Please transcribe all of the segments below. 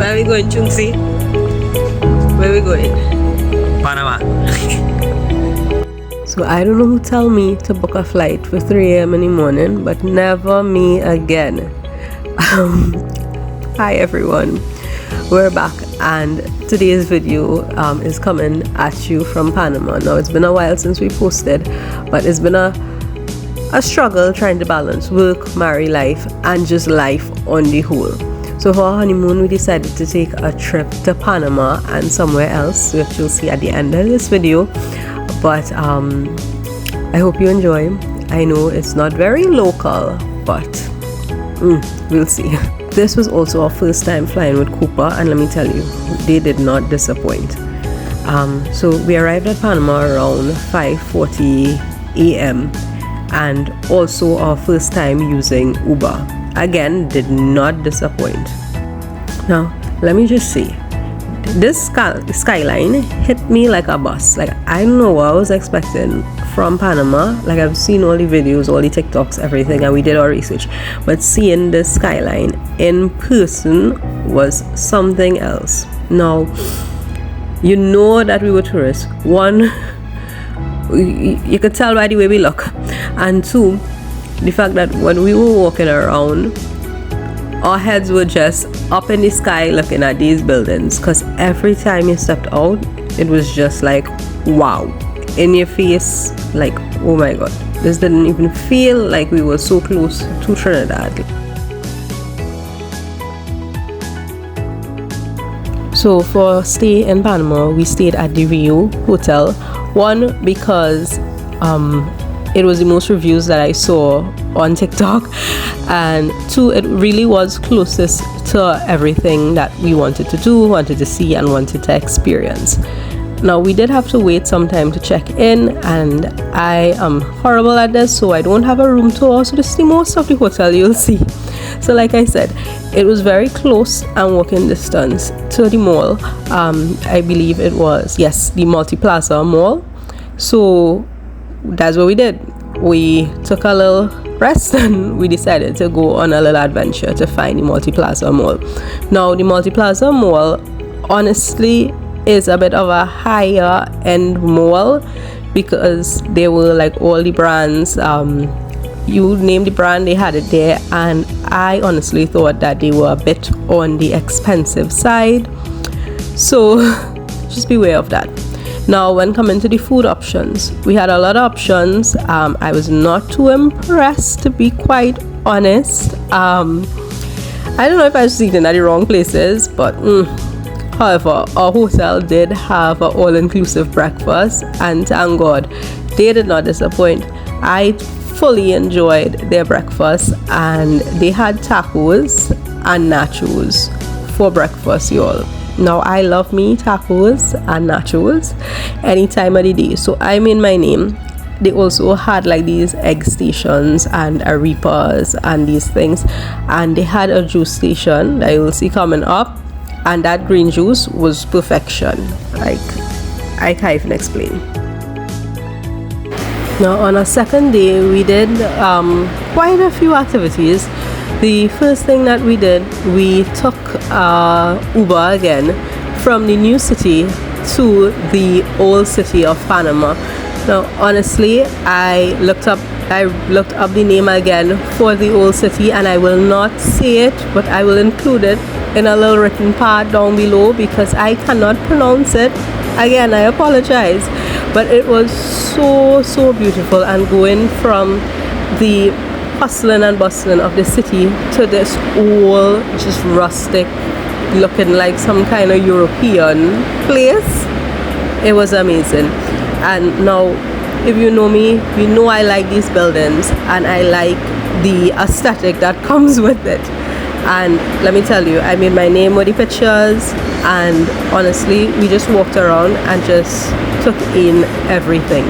Where are we going, Chungsi? Where are we going? Panama. So I don't know who told me to book a flight for 3 a.m. in the morning, but never me again. Hi everyone, we're back, and today's video is coming at you from Panama. Now it's been a while since we posted, but it's been a struggle trying to balance work, marry life, and just life on the whole. So for our honeymoon, we decided to take a trip to Panama and somewhere else, which you'll see at the end of this video. But I hope you enjoy. I know it's not very local, but we'll see. This was also our first time flying with Cooper, and let me tell you, they did not disappoint. So we arrived at Panama around 5:40 a.m. and also our first time using Uber. Again, did not disappoint. Now, let me just say, this skyline hit me like a bus. Like, I don't know what I was expecting from Panama. Like, I've seen all the videos, all the TikToks, everything, and we did our research. But seeing the skyline in person was something else. Now, you know that we were tourists. One, you could tell by the way we look. And two, the fact that when we were walking around, our heads were just up in the sky looking at these buildings, because every time you stepped out, it was just like, wow, in your face, like, oh my god, this didn't even feel like we were so close to Trinidad. So for stay in Panama, we stayed at the Viejo hotel. One, because it was the most reviews that I saw on TikTok, and two, it really was closest to everything that we wanted to do, wanted to see, and wanted to experience. Now, we did have to wait some time to check in, and I am horrible at this, so I don't have a room tour, so this is the most of the hotel you'll see. So like I said, it was very close and walking distance to the mall. I believe it was, yes, the Multi-Plaza Mall. So that's what we did. We took a little rest and we decided to go on a little adventure to find the Multi-Plaza Mall. Now, the Multi-Plaza Mall honestly is a bit of a higher end mall, because there were like all the brands, you name the brand, they had it there, and I honestly thought that they were a bit on the expensive side, so just beware of that. Now, when coming to the food options, we had a lot of options. I was not too impressed, to be quite honest. I don't know if I was eating at the wrong places, but however, our hotel did have an all-inclusive breakfast, and thank God, they did not disappoint. I fully enjoyed their breakfast, and they had tacos and nachos for breakfast, y'all. Now, I love me tacos and nachos any time of the day, so I made my name. They also had like these egg stations and arepas and these things, and they had a juice station that you will see coming up, and that green juice was perfection. Like, I can't even explain. Now, on our second day, we did quite a few activities. The first thing that we did, we took Uber again from the new city to the old city of Panama. Now, honestly, I looked up the name again for the old city, and I will not say it, but I will include it in a little written part down below, because I cannot pronounce it. Again, I apologize, but it was so beautiful, and going from the hustling and bustling of the city to this old, just rustic, looking like some kind of European place, it was amazing. And now, if you know me, you know I like these buildings, and I like the aesthetic that comes with it. And let me tell you, I made my name with the pictures, and honestly, we just walked around and just took in everything.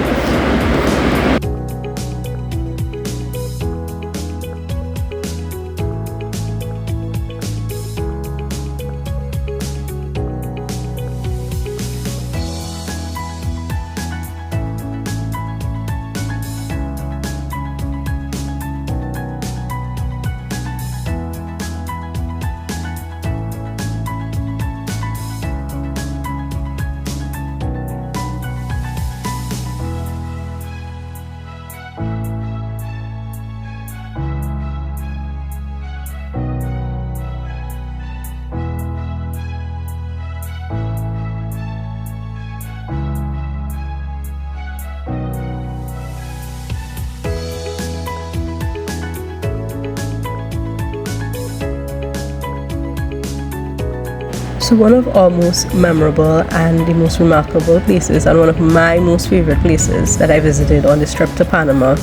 So one of our most memorable and the most remarkable places, and one of my most favorite places that I visited on this trip to Panama,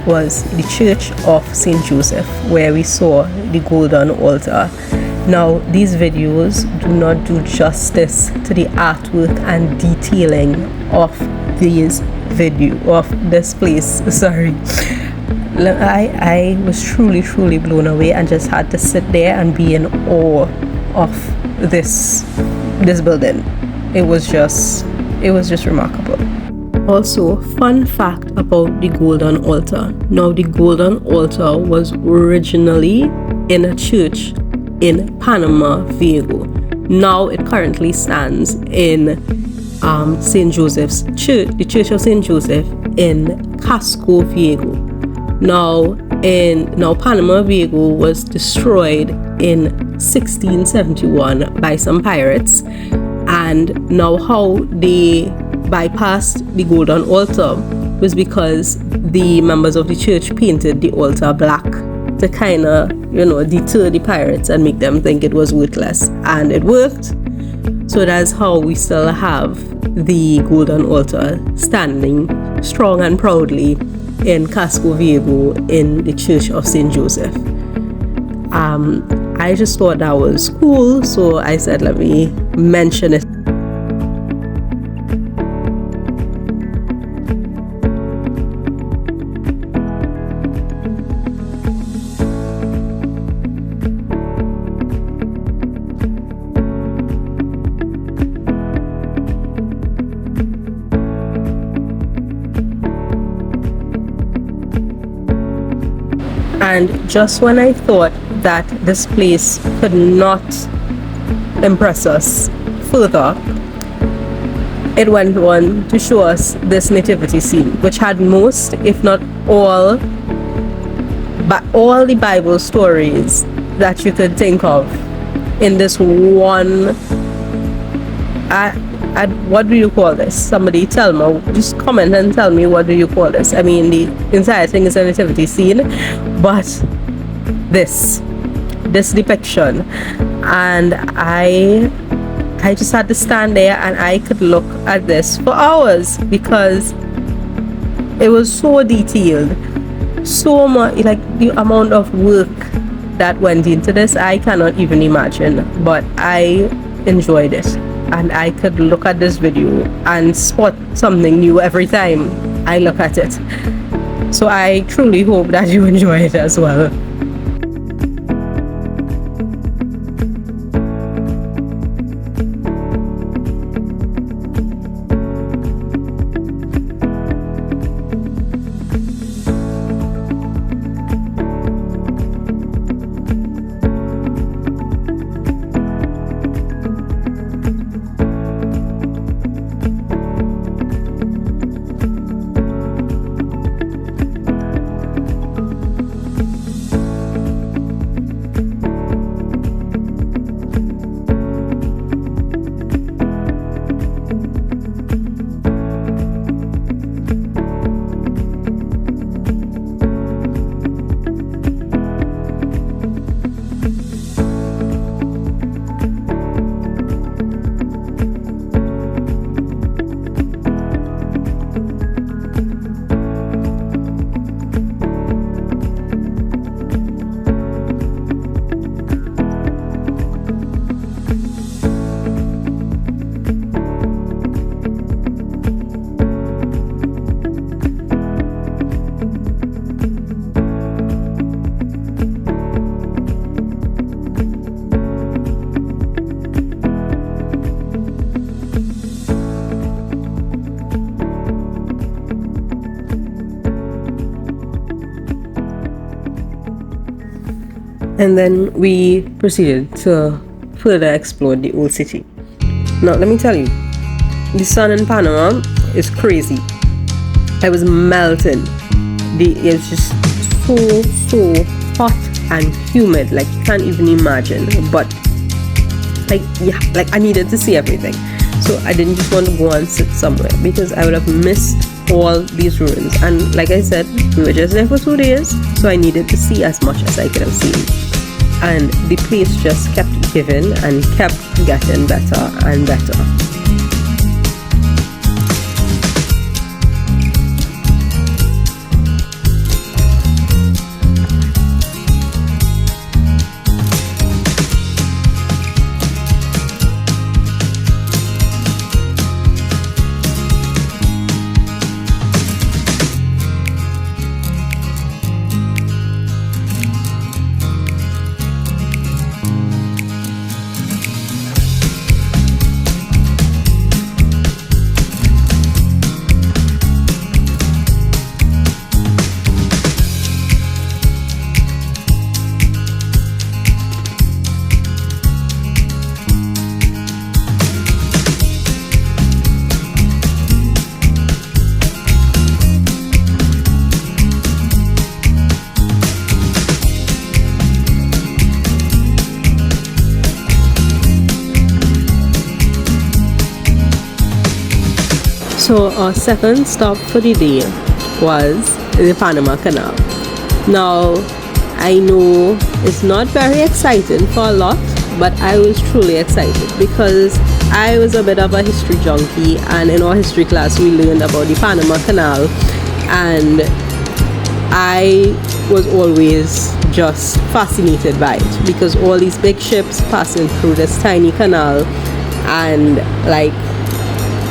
was the Church of St. Joseph, where we saw the golden altar. Now, these videos do not do justice to the artwork and detailing of this place. Sorry. I was truly blown away and just had to sit there and be in awe of this building. It was just remarkable. Also, fun fact about the golden altar. Now, the golden altar was originally in a church in Panama, Viejo. Now it currently stands in St. Joseph's Church, the Church of St. Joseph in Casco, Viejo. Now Panama Viejo was destroyed in 1671 by some pirates, and now how they bypassed the golden altar was because the members of the church painted the altar black to kind of, deter the pirates and make them think it was worthless, and it worked. So that's how we still have the golden altar standing strong and proudly in Casco Viejo in the Church of St. Joseph. I just thought that was cool, so I said let me mention it. And just when I thought that this place could not impress us further, it went on to show us this nativity scene, which had most, if not all, all the Bible stories that you could think of in this one. What do you call this? Somebody tell me. Just comment and tell me, what do you call this? I mean, the entire thing is a nativity scene, but this depiction, and I just had to stand there and I could look at this for hours because it was so detailed, so much, like the amount of work that went into this, I cannot even imagine, but I enjoyed it. And I could look at this video and spot something new every time I look at it. So I truly hope that you enjoy it as well. And then we proceeded to further explore the old city. Now, let me tell you, the sun in Panama is crazy. I was melting. It was just so hot and humid, like you can't even imagine. But like I needed to see everything, so I didn't just want to go and sit somewhere because I would have missed all these ruins. And like I said, we were just there for 2 days, so I needed to see as much as I could have seen. and the place just kept giving and kept getting better and better. So our second stop for the day was the Panama Canal. Now, I know it's not very exciting for a lot, but I was truly excited because I was a bit of a history junkie, and in our history class we learned about the Panama Canal, and I was always just fascinated by it because all these big ships passing through this tiny canal, and like,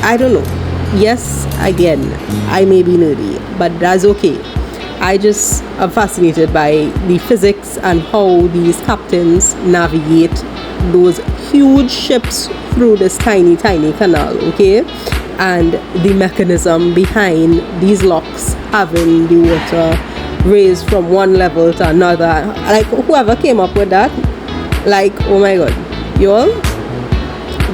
I don't know. Yes, again, I may be nerdy, but that's okay. I just am fascinated by the physics and how these captains navigate those huge ships through this tiny canal, okay? And the mechanism behind these locks having the water raised from one level to another. Like, whoever came up with that, like, oh my god, y'all,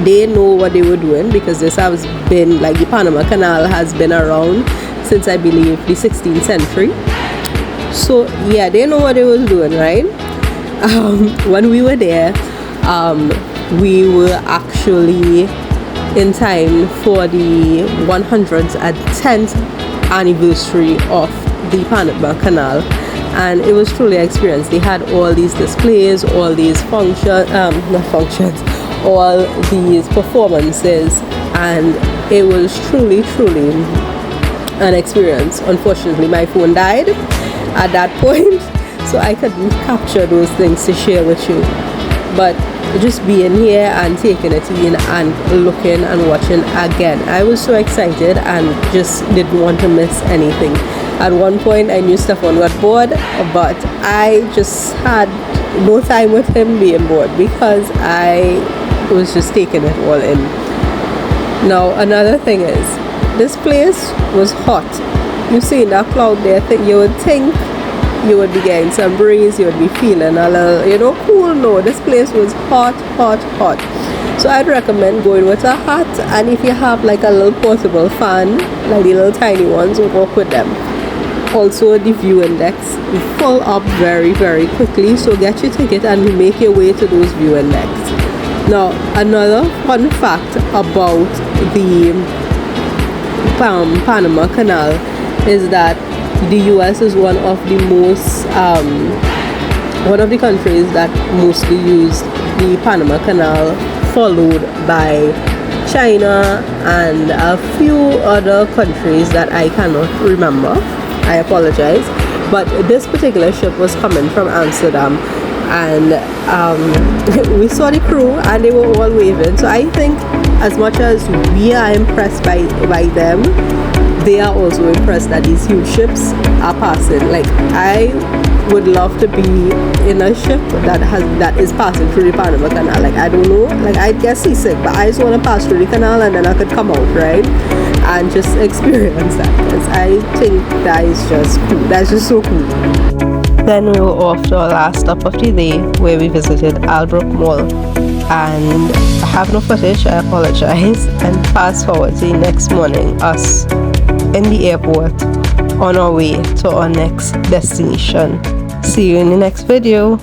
they know what they were doing, because this has been, like, the Panama Canal has been around since, I believe, the 16th century. So yeah, they know what they was doing, right? When we were there, we were actually in time for the 110th anniversary of the Panama Canal, and it was truly an experience. They had all these displays, all these all these performances, and it was truly an experience. Unfortunately, my phone died at that point, so I couldn't capture those things to share with you, but just being here and taking it in and looking and watching again, I was so excited and just didn't want to miss anything. At one point I knew Stefan got bored, but I just had no time with him being bored because I was just taking it all in. Now, another thing is, this place was hot. You see that cloud there, you would think you would be getting some breeze, you would be feeling a little, cool. No, this place was hot. So I'd recommend going with a hat, and if you have like a little portable fan, like the little tiny ones, walk with them. Also, the view index will fill up very quickly, so get your ticket and make your way to those view index. Now, another fun fact about the Panama Canal is that the US is one of the countries that mostly use the Panama Canal, followed by China and a few other countries that I cannot remember. I apologize, but this particular ship was coming from Amsterdam, and we saw the crew and they were all waving. So I think as much as we are impressed by them, they are also impressed that these huge ships are passing. Like, I would love to be in a ship that is passing through the Panama Canal. Like, I don't know, like, I'd get seasick, but I just want to pass through the canal and then I could come out, right, and just experience that, because I think that is just cool. That's just so cool. Then we were off to our last stop of the day, where we visited Albrook Mall, and I have no footage, I apologize, and fast forward to the next morning, us in the airport on our way to our next destination. See you in the next video.